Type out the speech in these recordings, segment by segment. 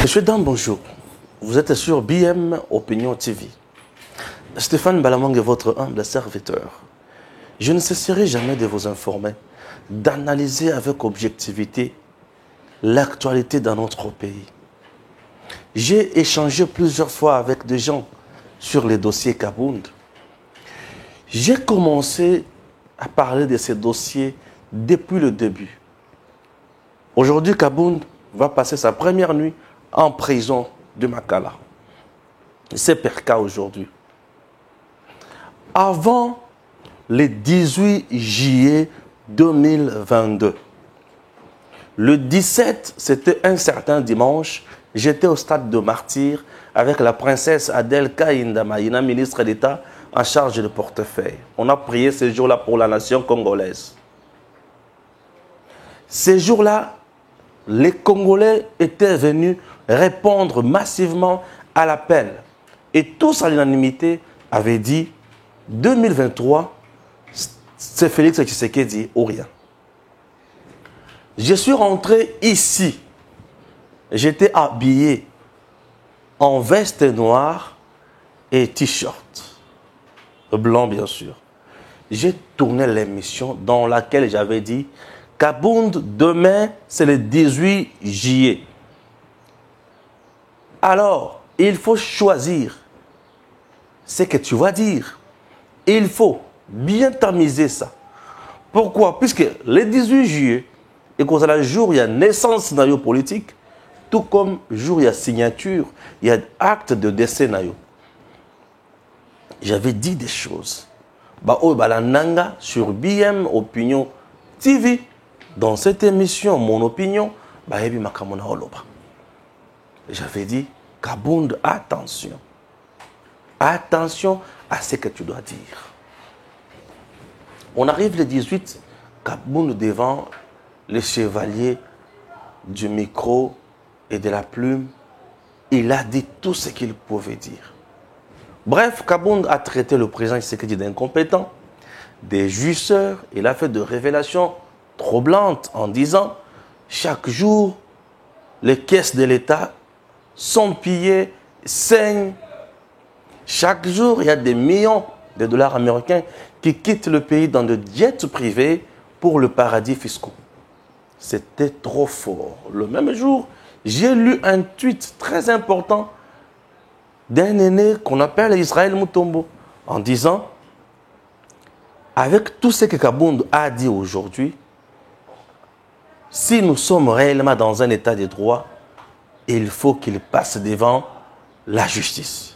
Messieurs, dames, bonjour. Vous êtes sur BM Opinion TV. Stéphane Balamang est votre humble serviteur. Je ne cesserai jamais de vous informer, d'analyser avec objectivité l'actualité dans notre pays. J'ai échangé plusieurs fois avec des gens sur les dossiers Kabound. J'ai commencé à parler de ces dossiers depuis le début. Aujourd'hui, Kabound va passer sa première nuit en prison de Makala. C'est Perka aujourd'hui. Avant le 18 juillet 2022, le 17, c'était un certain dimanche, j'étais au stade de Martyr avec la princesse Adèle Kaïndamaïna, ministre d'État en charge de portefeuille. On a prié ce jour-là pour la nation congolaise. Ces jours-là, les Congolais étaient venus répondre massivement à l'appel. Et tous à l'unanimité avaient dit 2023, c'est Félix Tshisekedi ou rien. Je suis rentré ici. J'étais habillé en veste noire et t-shirt. Blanc, bien sûr. J'ai tourné l'émission dans laquelle j'avais dit Kabound, demain, c'est le 18 juillet. Alors, il faut choisir ce que tu vas dire. Il faut bien tamiser ça. Pourquoi? Puisque le 18 juillet, et qu'on a le jour, il y a naissance nayo politique, tout comme le jour, il y a signature, il y a acte de décès nayo. J'avais dit des choses. La nanga sur BM Opinion TV. Dans cette émission, mon opinion, j'avais dit, Kabound, attention. Attention à ce que tu dois dire. On arrive le 18, Kabound devant le chevalier du micro et de la plume. Il a dit tout ce qu'il pouvait dire. Bref, Kabound a traité le président Tshisekedi d'incompétent, des jouisseurs. Il a fait de révélations troublante en disant chaque jour les caisses de l'État sont pillées, saignent. Chaque jour, il y a des millions de dollars américains qui quittent le pays dans des jets privés pour le paradis fiscal. C'était trop fort. Le même jour, j'ai lu un tweet très important d'un aîné qu'on appelle Israël Mutombo en disant avec tout ce que Kabound a dit aujourd'hui, si nous sommes réellement dans un état de droit, il faut qu'il passe devant la justice.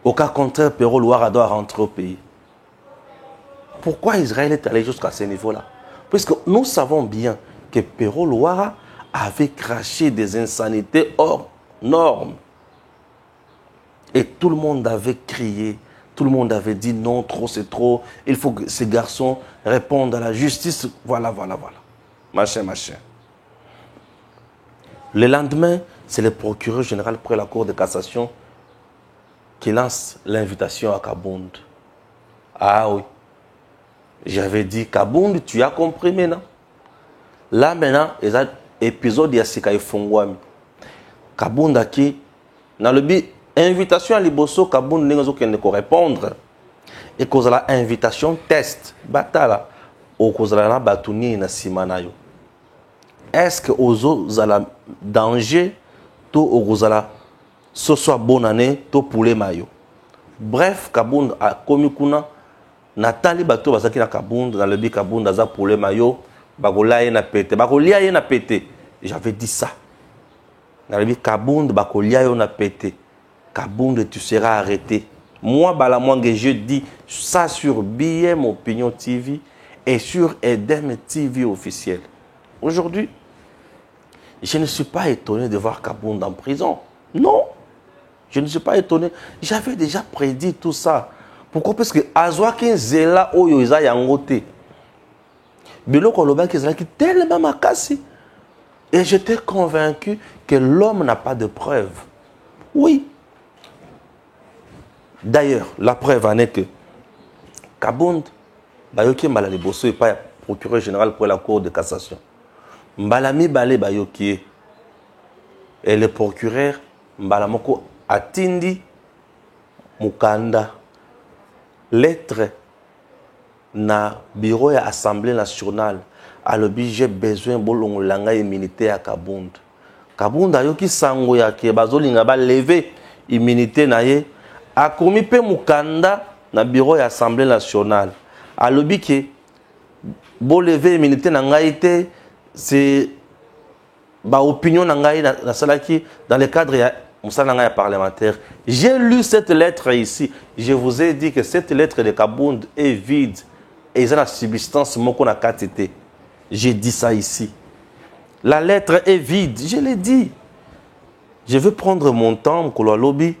Au cas contraire, Perrault Louara doit rentrer au pays. Pourquoi Israël est allé jusqu'à ce niveau-là? Puisque nous savons bien que Perrault Louara avait craché des insanités hors normes. Et tout le monde avait crié. Tout le monde avait dit non, trop c'est trop. Il faut que ces garçons répondent à la justice. Voilà. Machin. Le lendemain, c'est le procureur général près la Cour de cassation qui lance l'invitation à Kabound. Ah oui. J'avais dit, Kabound, tu as compris maintenant. Là maintenant, il y a un épisode de Sikaï Fongwami. Kabound a qui, dans le but, invitation à Liboso, Kabound n'a pas répondre. Et qu'on a l'invitation test. Batala. Ou qu'on a la batouni na simanayo. Est-ce que aux autres danger, tout aux autres, ce soit bonne année, tout pour les maillots. Bref, Kabound a commis kuna, Nathalie Bato Basaki na Kabound, dans le but Kabound a pour les maillots, Bagolia na pété, Bagolia na pété. J'avais dit ça. Dans le but Kabound, Bagolia na pété. Kabound, tu seras arrêté. Moi, Balamang, je dis ça sur BM Opinion TV et sur Edem TV officiel. Aujourd'hui, je ne suis pas étonné de voir Kabound en prison. Non, je ne suis pas étonné. J'avais déjà prédit tout ça. Pourquoi? Parce que Azwakin Zela Oyoza Yangote. Bilo Koloba Kizala qui tellement m'a cassé. Et j'étais convaincu que l'homme n'a pas de preuve. Oui. D'ailleurs, la preuve en est que Kabound, Bayoki Mbalali Bosso n'est pas procureur général pour la Cour de cassation. Mbalami Balé Bayoki et le procureur Mbalamoko atindi Mukanda lettre na bureau ya Assemblée nationale alobi j'ai besoin bolongo langa immunité à Kabund. Kabund ayoki sango ya ke bazolinga ba lever immunité na ye akomi pe Mukanda na bureau ya Assemblée nationale alobi ke bo lever immunité na ngai te c'est ba opinion na ngai na salaki dans le cadre ya musala parlementaire. J'ai lu cette lettre ici. Je vous ai dit que cette lettre de Kabund est vide et ils ont la substance moko na katete. J'ai dit ça ici. La lettre est vide, je l'ai dit. Je veux prendre mon temps ko lobby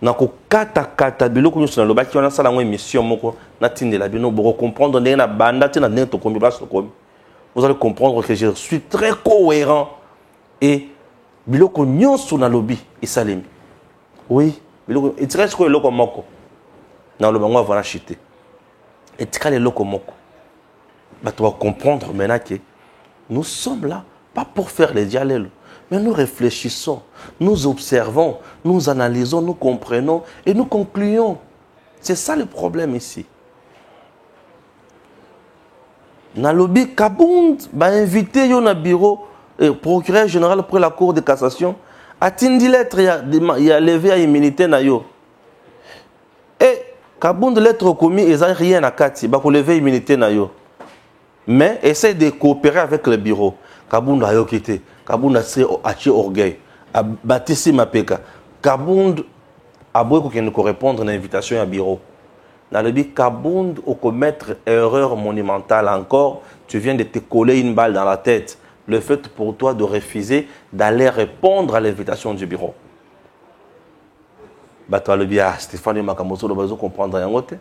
na ko kata biloko nyuso na lobaki wana sala ngo émission moko na tindela bino boko comprendre ndenge na banda te na ndenge to kombi place komi. Vous allez comprendre que je suis très cohérent et biloko nyonso na lobby isalemi. Oui, biloko etikali ko eloko moko na lobango avant chité. Etikali eloko moko. Bah tu vas comprendre maintenant que nous sommes là pas pour faire les dialogues, mais nous réfléchissons, nous observons, nous analysons, nous comprenons et nous concluons. C'est ça le problème ici. Na lobby Kabund ba invité yo na bureau procureur général pour la cour de cassation a tindi lettre il a levé à immunité na yo et Kabund lettre commis ils ont rien à kati ba ko lever immunité na yo mais essaie de coopérer avec le bureau. Kabund a yo quitté Kabund a se achi orgueil a bâti mapeka Kabund a beaucoup qui ne répondre à l'invitation à bureau. Dans le but Kabund au commettre erreur monumentale encore, tu viens de te coller une balle dans la tête. Le fait pour toi de refuser d'aller répondre à l'invitation du bureau. Stéphane Makamoso doit comprendre un autre.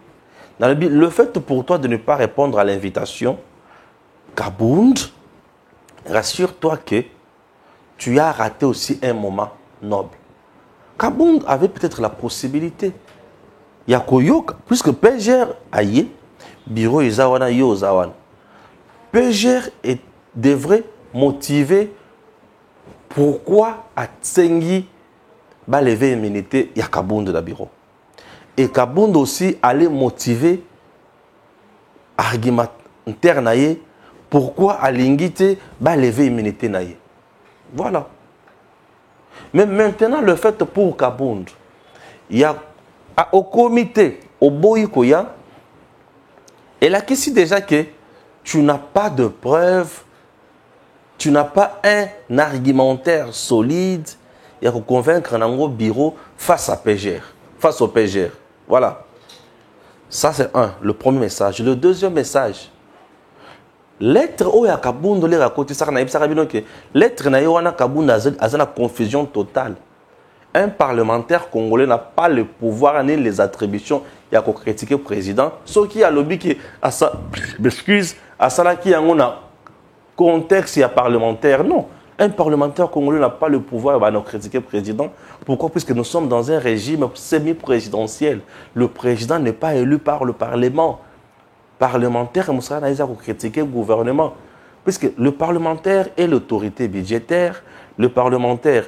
Dans le but, le fait pour toi de ne pas répondre à l'invitation, Kabund, rassure-toi que tu as raté aussi un moment noble. Kabund avait peut-être la possibilité. Yakoyok, puisque PGR aïe, bureau Izawana yo Zawan. PGR devrait motiver pourquoi Atsengi va lever immunité ya Kabund da bureau. Et Kabund aussi allait motiver argumentaire naïe pourquoi Alingite va lever immunité naïe. Voilà. Mais maintenant le fait pour Kabund, il y a au comité, au Boïkoya, elle a question déjà que tu n'as pas de preuves, tu n'as pas un argumentaire solide, il y a que convaincre un bureau face à PGR, face au PGR. Voilà. Ça c'est le premier message. Le deuxième message, lettre où il y a Kabund de raconter ça, lettre na yoana Kabund a une confusion totale. Un parlementaire congolais n'a pas le pouvoir ni les attributions à critiquer le président. Ce qui a lobby qui a ça, excuse, à ça qui a un contexte parlementaire. Non, un parlementaire congolais n'a pas le pouvoir de critiquer le président. Pourquoi? Puisque nous sommes dans un régime semi-présidentiel. Le président n'est pas élu par le Parlement. Parlementaire, nous sommes à critiquer le gouvernement. Puisque le parlementaire est l'autorité budgétaire, le parlementaire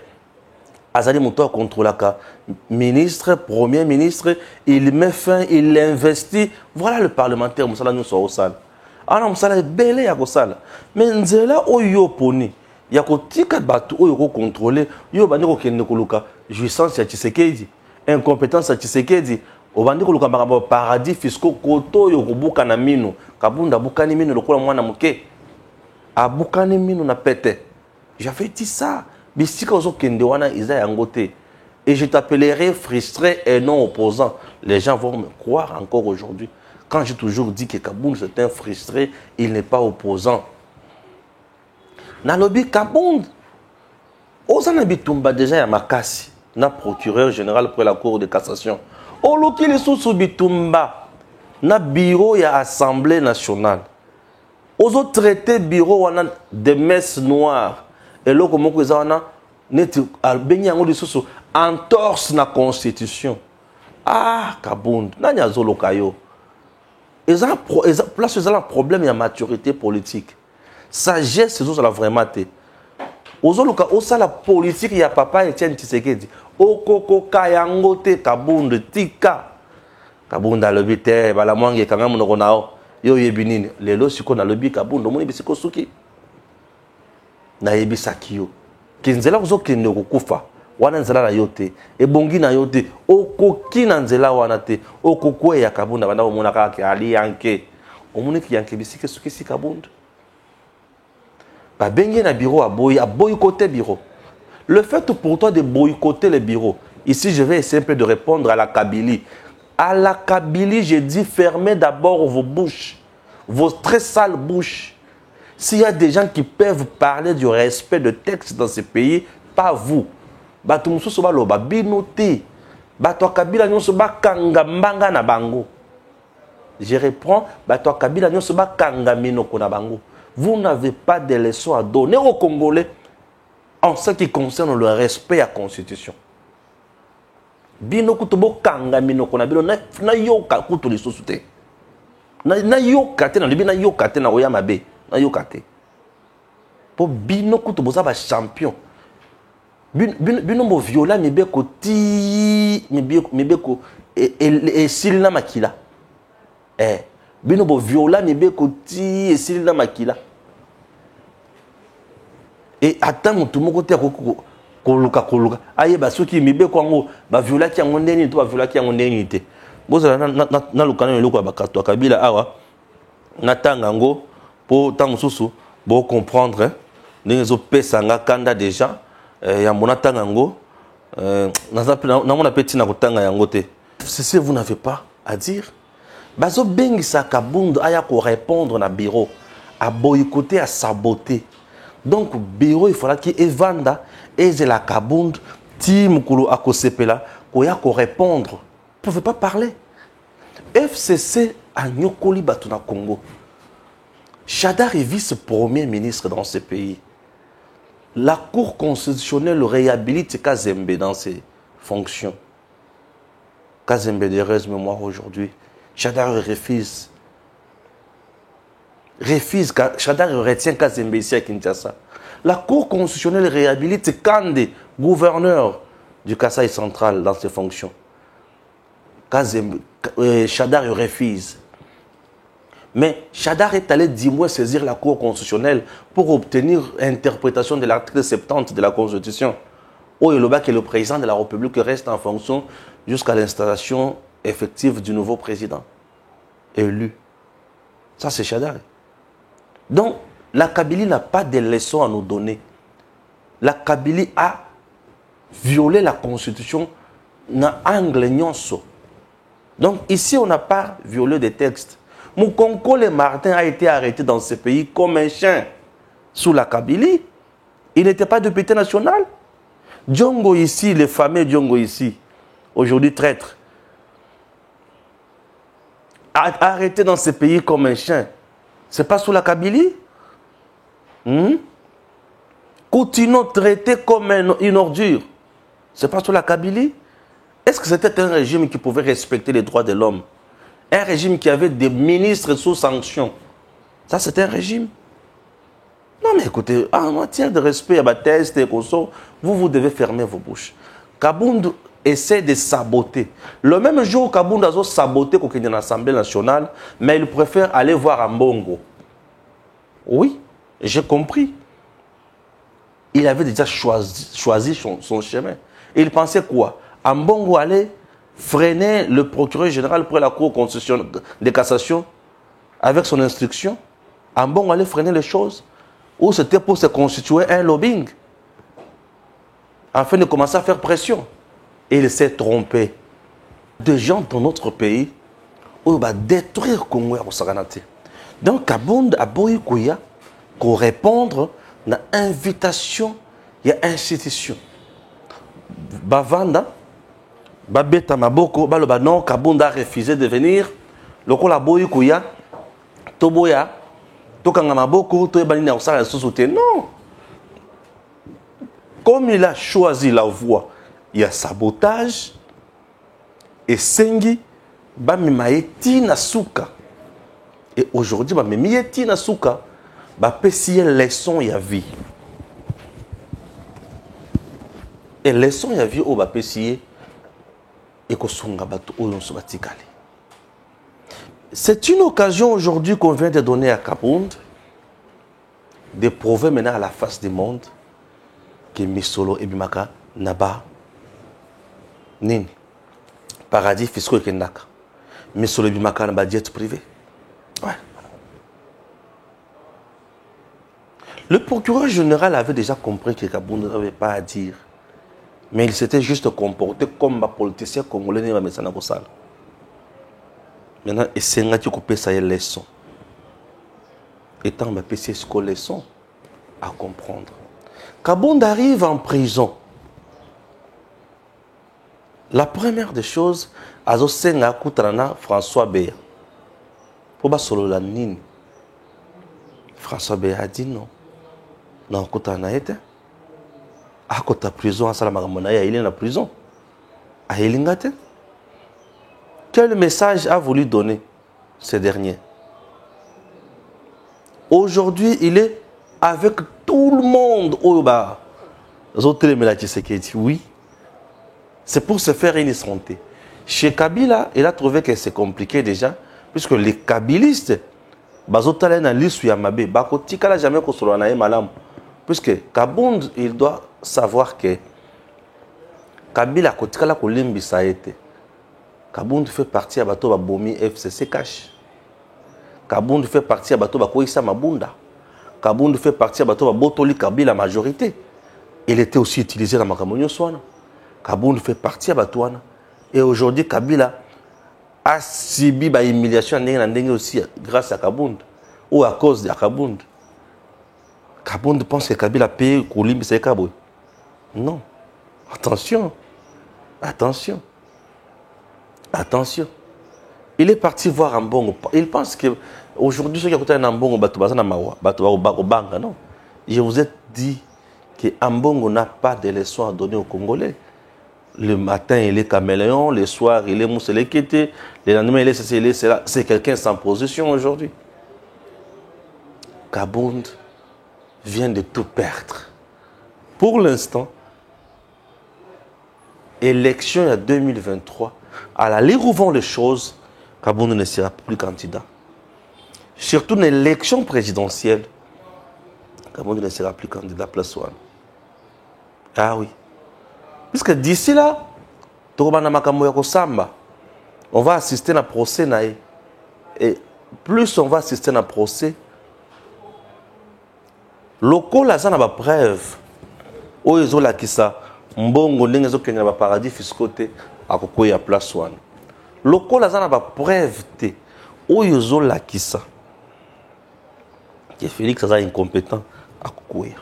Azali Mouto contre la ministre, premier ministre, il met fin, il investit. Voilà le parlementaire, Moussala nous sommes au salle. Ah non, Moussala est belé à Gossal. Mais Nzela Oyo Poni, il y a tika batu Oyo contrôler, Yo Bandiko Kendekoluka, jouissance à Tshisekedi, incompétence à Tshisekedi, Obandiko Luka Marabo, paradis fiscaux, Koto Yorubuka na Minu, Kabunda Bukani Minu, le Kola Mwana Mouke, à Bukani Minu na Pete. J'avais dit ça. Et je t'appellerai frustré et non opposant. Les gens vont me croire encore aujourd'hui. Quand j'ai toujours dit que Kabund c'est un frustré, il n'est pas opposant. Nalobi Kabund, Ozana Bitumba déjà ya makasi, na procureur général pour la cour de cassation. Oloki le sous Bitumba, na bureau ya assemblée nationale. Ozo traité bureau wana de messes noires. Et là, comme vous avez entorse la constitution. Ah, Kabund, nanya zolo kayo. Ils ont un problème de maturité politique. Sagesse, c'est ça vraiment. ozoluka osala politique ya papa Etienne Tshisekedi okoko kayango te Kabunda tika Kabunda alobi te bala mwange kanga monoko nao yo yebi nini lelo siko na lobi Kabunda omoni bisiko suki na yebisaki yo kinzela kozokende kokufa wana nzela na yo te ebongi na yo te okoki na nzela wana te okokweya Kabunda banda omona kaka ali yanke omoni ki yanke bisike suki si Kabunda ba bengi na bureau à boycotter bureau. Le fait pour toi de boycotter les bureaux, ici je vais essayer un peu de répondre à la Kabylie. À la Kabylie, je dis fermez d'abord vos bouches, vos très sales bouches. S'il y a des gens qui peuvent parler du respect de texte dans ce pays, pas vous. Bato mususu baloba binote. Bato Kabila nyonso bakanga mbanga na bango. Je reprends, bato Kabila nyonso bakanga minoko na bango. Vous n'avez pas de leçons à donner aux Congolais en ce qui concerne le respect à la Constitution. Bino kutubo kanga minoko na bino na yoka kutu lisusu te. Na yoka te na libi na yoka te na oya mabe. Na yoka te. Po bino kutubo za ba champion. Bino mo viola mibeko ti mibeko e silina makila. Bino bo viola mibeko ti e silina makila. Et attends tout moko te koluka aye basuki mibeko ngo ba viola ki ngo ndeni to ba viola ki ngo ndeni te. Boza na lukana le lokwa bakato Kabila awa natanga ngo po tango susu bo comprendre ndenge pesa nga kanda déjà ya mona tanga ngo na mona petit na kotanga yango te. Si vous n'avez pas à dire bazo bengi sa Kabunda aya ko répondre na bureau à boycotter à saboter. Donc bureau il faudra qu'il evanda et la Kabunda ti mukulu akosepela ko ya ko répondre. Vous ne pouvez pas parler. FCC a nyokoli batu na Congo. Chadar est vice-premier ministre dans ce pays. La Cour constitutionnelle réhabilite Kazembe dans ses fonctions. Kazembe de heureuse mémoire aujourd'hui. Chadar refuse. Chadar retient Kazembe ici à Kinshasa. La Cour constitutionnelle réhabilite Kande, gouverneur du Kasaï central dans ses fonctions. Chadar refuse. Mais Chadar est allé 10 mois saisir la Cour constitutionnelle pour obtenir interprétation de l'article 70 de la Constitution. Où il que le président de la République reste en fonction jusqu'à l'installation effective du nouveau président élu. Ça, c'est Chadar. Donc, la Kabylie n'a pas de leçons à nous donner. La Kabylie a violé la Constitution dans angle nyonso. Donc, ici, on n'a pas violé des textes. Moukonkole Martin a été arrêté dans ce pays comme un chien sous la Kabylie. Il n'était pas député national. Djongo ici, le fameux Djongo ici, aujourd'hui traître, arrêté dans ce pays comme un chien. Ce n'est pas sous la Kabylie. Continuons traité comme une ordure. Ce n'est pas sous la Kabylie. Est-ce que c'était un régime qui pouvait respecter les droits de l'homme? Un régime qui avait des ministres sous sanction. Ça, c'était un régime. Non, mais écoutez, en matière de respect à Baptiste et Koso, vous devez fermer vos bouches. Kabunda essaie de saboter. Le même jour, Kabunda a saboté l'Assemblée nationale, mais il préfère aller voir Ambongo. Oui, j'ai compris. Il avait déjà choisi son chemin. Et il pensait quoi? Ambongo allait freiner le procureur général pour la Cour constitutionnelle de cassation avec son instruction. Ambongo allait freiner les choses. Ou c'était pour se constituer un lobbying afin de commencer à faire pression. Et il s'est trompé. Des gens dans notre pays où il va détruire le Congo à Osaganate. Donc, Kabunda a beau qu'on répondre à l'invitation, il y a institution. Bavanda, Babeta Maboko, Baloba non, Kabunda a refusé de venir. Le Kola Boyukuya, Toboya, Tokanga Maboko, Toyebanina Osara Sosote. Non. Comme il a choisi la voie, il y a sabotage et Sengi, Bamimaeti Nasuka. Et aujourd'hui, Bamimaeti Nasuka, Bapesi leçon ya vie. Et leçon ya vie au bapesier et ko songa bato oyo so batikali. C'est une occasion aujourd'hui qu'on vient de donner à Kabound de prouver maintenant à la face du monde que Misolo et Bimaka Naba Nin paradis fiscaux et Kendaka. Misolo et Bimaka Naba jet privé. Ouais. Le procureur général avait déjà compris que Kabound n'avait pas à dire. Mais il s'était juste comporté comme un politicien congolais n'est pas médecin au salle. Maintenant, et c'est un qui coupe ça leçon. Étant ma PC ce leçon à comprendre. Kabound arrive en prison. La première des choses, Azo Senga Koutrana François Béa. Pour solo la nine. François Béa a dit non. Non, Koutrana était. À côté de la prison, à Salamarabona, il est dans la prison. À Elingate. Quel message a voulu donner ce dernier? Aujourd'hui, il est avec tout le monde. Oui. C'est pour se faire une santé. Chez Kabila, il a trouvé que c'est compliqué déjà, puisque les Kabilistes, puisque Kabound, il doit savoir que Kabila kotikala kolimbi ça a été. Kabound fait partie à bateau Bomi FCC Cash. Kabound fait partie à bateau Koissa Mabunda. Kabound fait partie à bateau Botoli Kabila majorité. Il était aussi utilisé dans Makamonio Swana. Kabound fait partie à Batouana. Et aujourd'hui, Kabila a subi une humiliation aussi grâce à Kabound ou à cause de Kabound. Kabound pense que Kabila paye Koulimbi Sekaboui. Non. Attention. Attention. Attention. Il est parti voir Ambongo. Il pense que aujourd'hui, ceux qui écoutent Ambongo, non. Je vous ai dit que Ambongo n'a pas de leçons à donner aux Congolais. Le matin, il est caméléon. Le soir, il est mousselekete. Le lendemain, il est ceci, cela. C'est quelqu'un sans position aujourd'hui. Kabound vient de tout perdre. Pour l'instant, élection en 2023, à la lire où vont les choses, Kabound ne sera plus candidat. Surtout une élection présidentielle, Kabound ne sera plus candidat place one. Ah oui. Puisque d'ici là, on va assister à un procès. Et plus on va assister à un procès, locaux là, ça n'a pas preuve. Où ils ont là qui ça, mbongo n'engezo kenya ba paradis fiscaux à kokoya place one. Locaux là, ça n'a pas preuve te. Où ils ont là qui ça, que Félix est incompétent à kokoya.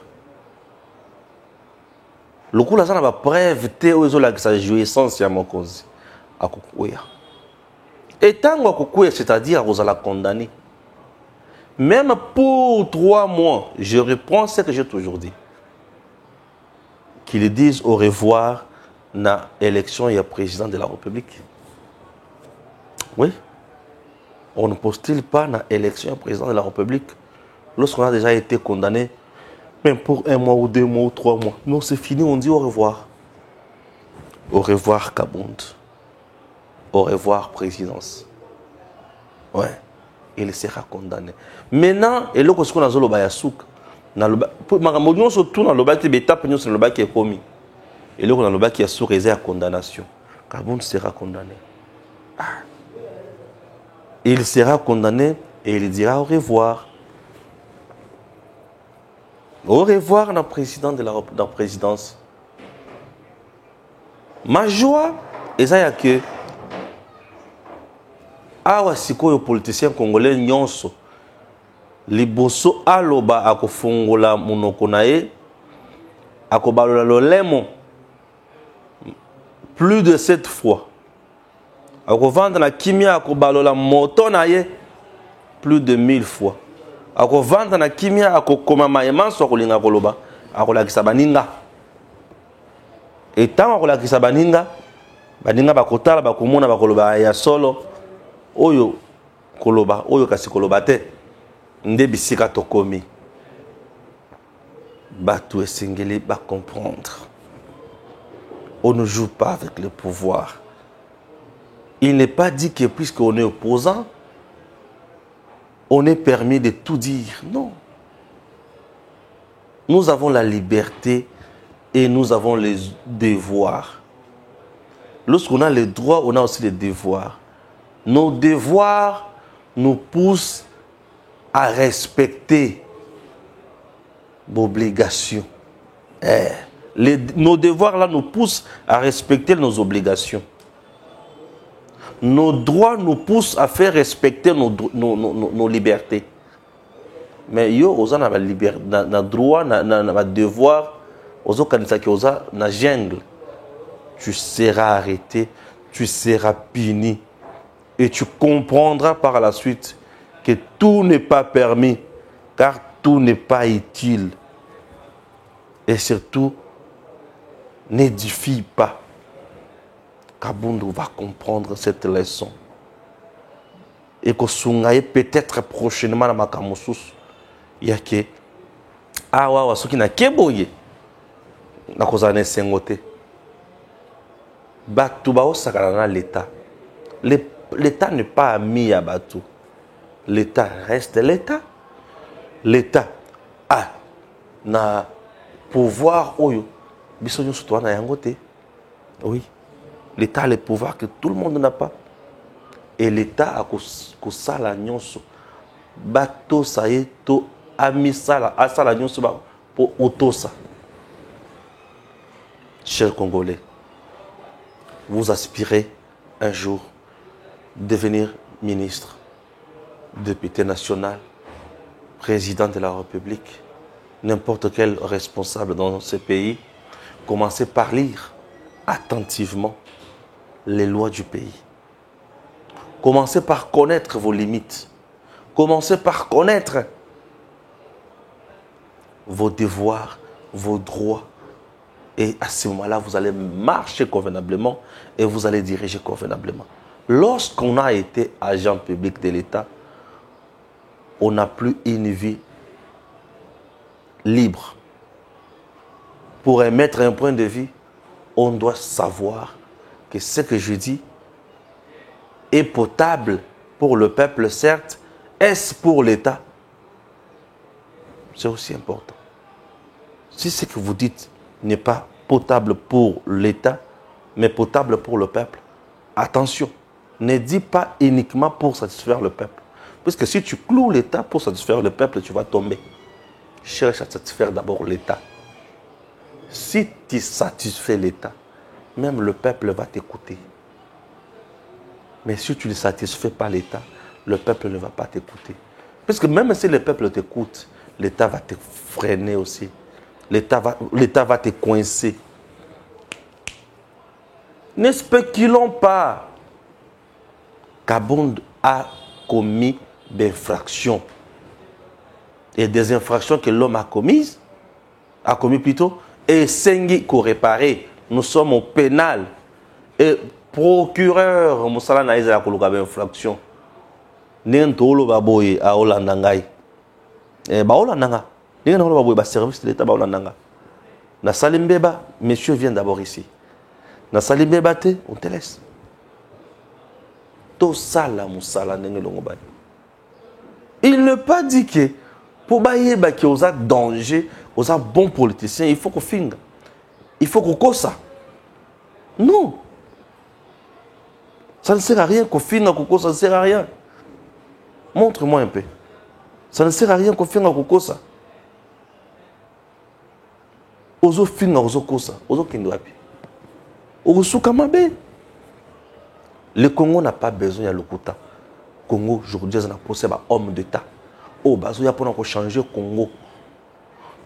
Locaux là, ça n'a pas preuve te. Où ils ont là qui ça jouissance ya mokozi à kokoya. Et tant que kokoya, c'est-à-dire vous allez condamner. Même pour 3 mois, je reprends ce que j'ai toujours dit. Qu'ils disent au revoir na élection et président de la République. Oui. On ne postule pas na élection et président de la République lorsqu'on a déjà été condamné, même pour 1 mois ou 2 mois ou 3 mois. Non, c'est fini, on dit au revoir. Au revoir, Kabound. Au revoir, présidence. Ouais. Il sera condamné. Maintenant, et là, ce qu'on a zolo bayasouk, na loba, pour magamonion surtout dans le bas qui bêta, pignon sur le bas qui est commis. Et là, on a le bas qui est sous réserve condamnation. Kabound sera condamné. Ah. Il sera condamné et il dira au revoir. Au revoir, le président de la présidence. Ma joie, c'est que awa sikoyo politicien congolais nyonso liboso aloba akofungola munoko na ye akobalola lolemo plus de 7 fois akovanda na kimia akobalola moto na ye plus de 1000 fois akovanda na kimia akokoma mayemanso akolinga koloba akolakisa baninga etango akolakisa baninga bakotala bakomona bakoloba ya solo oyo koloba oyo kasi koloba te nde bisika tokomi bato esengeli ba comprendre On ne joue pas avec le pouvoir. Il n'est pas dit que puisqu'on est opposant, on est permis de tout dire. Non. Nous avons la liberté et nous avons les devoirs. Lorsqu'on a les droits, on a aussi les devoirs. Nos devoirs nous poussent à respecter l'obligation. Nos devoirs là nous poussent à respecter nos obligations. Nos droits nous poussent à faire respecter nos libertés. Mais yo, oza na liberté, na droit, na devoir, ozo kanisa ki oza na jungle. Tu seras arrêté, tu seras puni et tu comprendras par la suite que tout n'est pas permis, car tout n'est pas utile. Et surtout, n'édifie pas. Kabundu va comprendre cette leçon. Et que Sungaye peut-être prochainement dans ma kamosus, il y a que awa wasuki na keboye na kozane sengote. Batu ba osakana na l'État. L'État n'est pas ami à Batu. L'État reste l'État. L'État a na pouvoir oyo biso nyoso to na yango te. Oui. L'État a le pouvoir que tout le monde n'a pas. Et l'État a kosala nyonso. Bato saye to amisala asala nyonso ba po otosa. Chers Congolais, vous aspirez un jour devenir ministre, député national, président de la République, n'importe quel responsable dans ce pays. Commencez par lire attentivement les lois du pays. Commencez par connaître vos limites. Commencez par connaître vos devoirs, vos droits. Et à ce moment-là, vous allez marcher convenablement et vous allez diriger convenablement. Lorsqu'on a été agent public de l'État, on n'a plus une vie libre. Pour émettre un point de vue, on doit savoir que ce que je dis est potable pour le peuple, certes. Est-ce pour l'État? C'est aussi important. Si ce que vous dites n'est pas potable pour l'État, mais potable pour le peuple, attention, ne dis pas uniquement pour satisfaire le peuple. Puisque si tu cloues l'État pour satisfaire le peuple, tu vas tomber. Cherche à satisfaire d'abord l'État. Si tu satisfais l'État, même le peuple va t'écouter. Mais si tu ne satisfais pas l'État, le peuple ne va pas t'écouter. Puisque même si le peuple t'écoute, l'État va te freiner aussi. L'État va te coincer. Ne spéculons pas. Kabund a commis des infractions. Et des infractions que l'homme a commis plutôt, et Sengi qu'on réparer. Nous sommes au pénal. Et procureur, Moussala Naïza a commis des infractions. N'entolo baboye a Olandangai. Ba Olandanga. N'entolo baboye ba service de l'État ba Olandanga. Na Salimbeba, monsieur vient d'abord ici. Na Salimbeba te, on te laisse. To sala Moussala Nengelongobay. Il ne pas dit que pour bailler qui a danger, aux bons politiciens, il faut qu'on finge. Il faut qu'on cause ça. Non. Ça ne sert à rien qu'on finge qu'on cause, ça ne sert à rien. Montre-moi un peu. Ça ne sert à rien qu'on finge qu'on cause ça. Ozo finge ozo cause ça. Ozo kindoapi. Ozo kamabe. Le Congo n'a pas besoin de l'Okuta. Le Congo, aujourd'hui, on a posé un homme d'État. Oh, bazo ya pona ko changer Congo.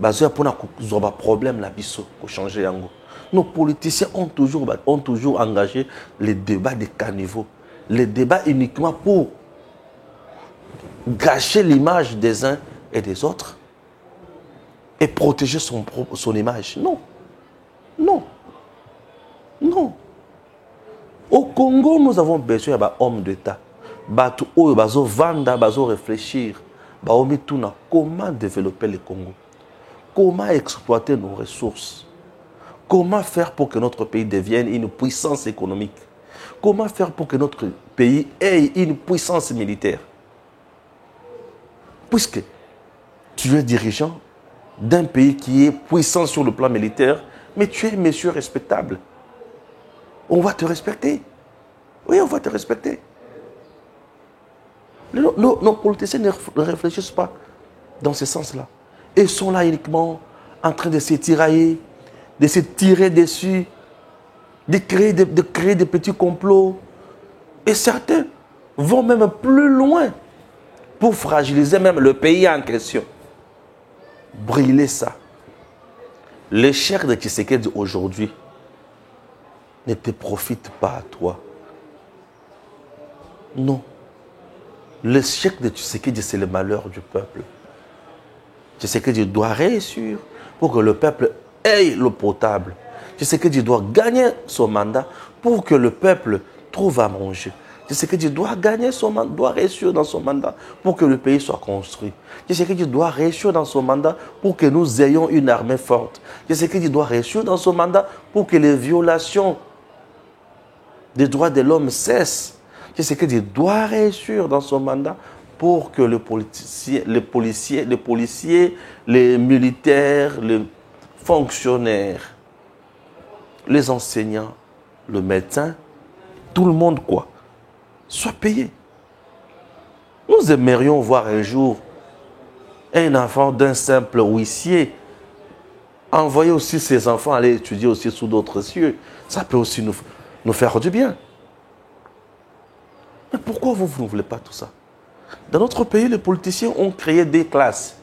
Bazo ya pona ko zoba problème la biso ko changer yango. Nos politiciens ont toujours engagé les débats de caniveau, les débats uniquement pour gâcher l'image des uns et des autres et protéger son image. Non. Non. Non. Au Congo, nous avons besoin d'hommes d'État. Batu oyo bazo vanda, bazo réfléchir. Comment développer le Congo? Comment exploiter nos ressources? Comment faire pour que notre pays devienne une puissance économique? Comment faire pour que notre pays ait une puissance militaire? Puisque tu es dirigeant d'un pays qui est puissant sur le plan militaire, mais tu es monsieur respectable. On va te respecter. Oui, on va te respecter. Nos politiciens ne réfléchissent pas dans ce sens-là. Ils sont là uniquement en train de se tirailler, de se tirer dessus, de créer des petits complots. Et certains vont même plus loin pour fragiliser même le pays en question. Brûler ça. L'échec de Tshisekedi aujourd'hui ne te profite pas à toi. Non. L'échec de Tshisekedi, c'est le malheur du peuple. Tshisekedi doit réussir pour que le peuple ait l'eau potable. Tshisekedi doit gagner son mandat pour que le peuple trouve à manger. Tshisekedi doit gagner son mandat, doit réussir dans son mandat pour que le pays soit construit. Tshisekedi doit réussir dans son mandat pour que nous ayons une armée forte. Tshisekedi doit réussir dans son mandat pour que les violations des droits de l'homme cessent. Tshisekedi doit réussir dans son mandat pour que les policiers, les militaires, les fonctionnaires, les enseignants, le médecin, tout le monde quoi, soit payé. Nous aimerions voir un jour un enfant d'un simple huissier envoyer aussi ses enfants aller étudier aussi sous d'autres cieux. Ça peut aussi nous faire du bien. Mais pourquoi vous ne voulez pas tout ça? Dans notre pays, les politiciens ont créé des classes.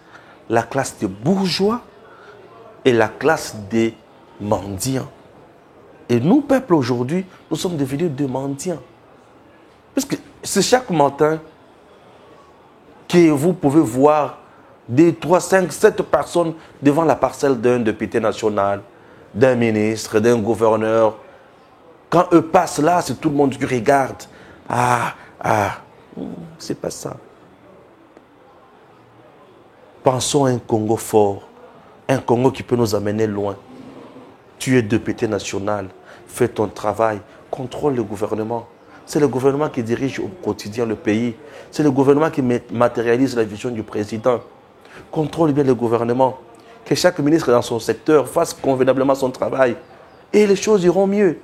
La classe des bourgeois et la classe des mendiants. Et nous, peuple, aujourd'hui, nous sommes devenus des mendiants. Parce que c'est chaque matin que vous pouvez voir des 3, 5, 7 personnes devant la parcelle d'un député national, d'un ministre, d'un gouverneur. Quand eux passent là, c'est tout le monde qui regarde. C'est pas ça. Pensons à un Congo fort, un Congo qui peut nous amener loin. Tu es député national, fais ton travail, contrôle le gouvernement. C'est le gouvernement qui dirige au quotidien le pays. C'est le gouvernement qui matérialise la vision du président. Contrôle bien le gouvernement. Que chaque ministre dans son secteur fasse convenablement son travail. Et les choses iront mieux.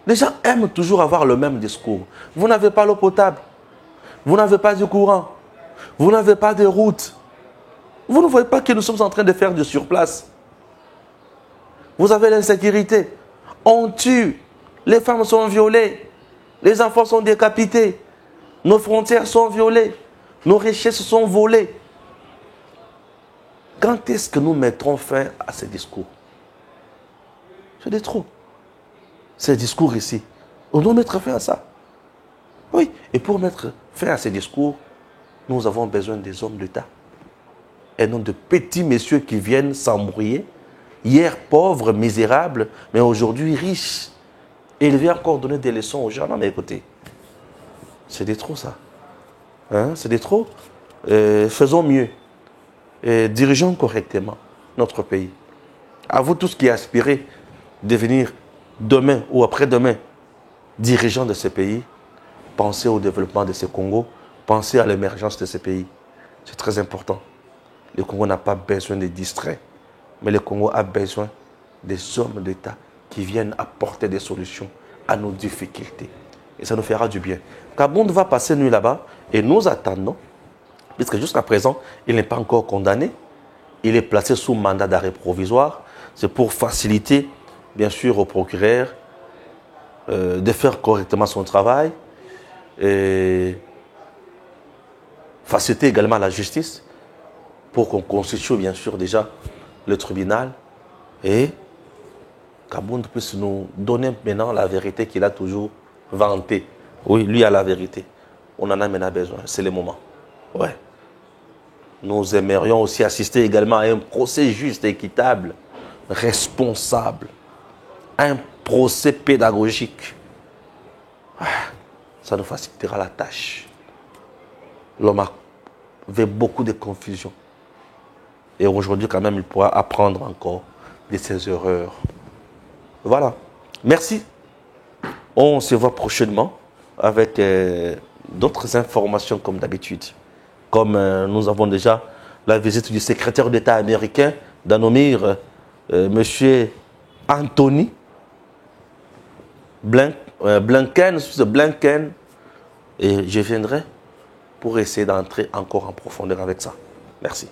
Les gens aiment toujours avoir le même discours. Vous n'avez pas l'eau potable. Vous n'avez pas de courant. Vous n'avez pas de route. Vous ne voyez pas que nous sommes en train de faire du surplace. Vous avez l'insécurité. On tue. Les femmes sont violées. Les enfants sont décapités. Nos frontières sont violées. Nos richesses sont volées. Quand est-ce que nous mettrons fin à ces discours? C'est des trous. Ces discours ici. On doit mettre fin à ça. Oui. Et pour mettre fin à ces discours, nous avons besoin des hommes d'État. Et non de petits messieurs qui viennent s'embrouiller. Hier pauvres, misérables, mais aujourd'hui riches. Et il vient encore donner des leçons aux gens. Non mais écoutez, c'est des trous ça. Hein? C'est des trous. Faisons mieux. Et dirigeons correctement notre pays. À vous tous qui aspirez devenir demain ou après-demain dirigeants de ce pays, pensez au développement de ce Congo, pensez à l'émergence de ce pays. C'est très important. Le Congo n'a pas besoin de distraits, mais le Congo a besoin des hommes d'État qui viennent apporter des solutions à nos difficultés. Et ça nous fera du bien. Kabound va passer nuit là-bas et nous attendons, puisque jusqu'à présent, il n'est pas encore condamné. Il est placé sous mandat d'arrêt provisoire. C'est pour faciliter, bien sûr, au procureur de faire correctement son travail et faciliter également la justice pour qu'on constitue, bien sûr, déjà le tribunal et Kabound puisse nous donner maintenant la vérité qu'il a toujours vantée. Oui, lui a la vérité. On en a maintenant besoin. C'est le moment. Ouais. Nous aimerions aussi assister également à un procès juste, équitable, responsable, un procès pédagogique. Ça nous facilitera la tâche. L'homme avait beaucoup de confusion. Et aujourd'hui, quand même, il pourra apprendre encore de ses erreurs. Voilà. Merci. On se voit prochainement avec d'autres informations comme d'habitude. Comme nous avons déjà la visite du secrétaire d'État américain d'Anomir, Monsieur Anthony Blinken, et je viendrai pour essayer d'entrer encore en profondeur avec ça. Merci.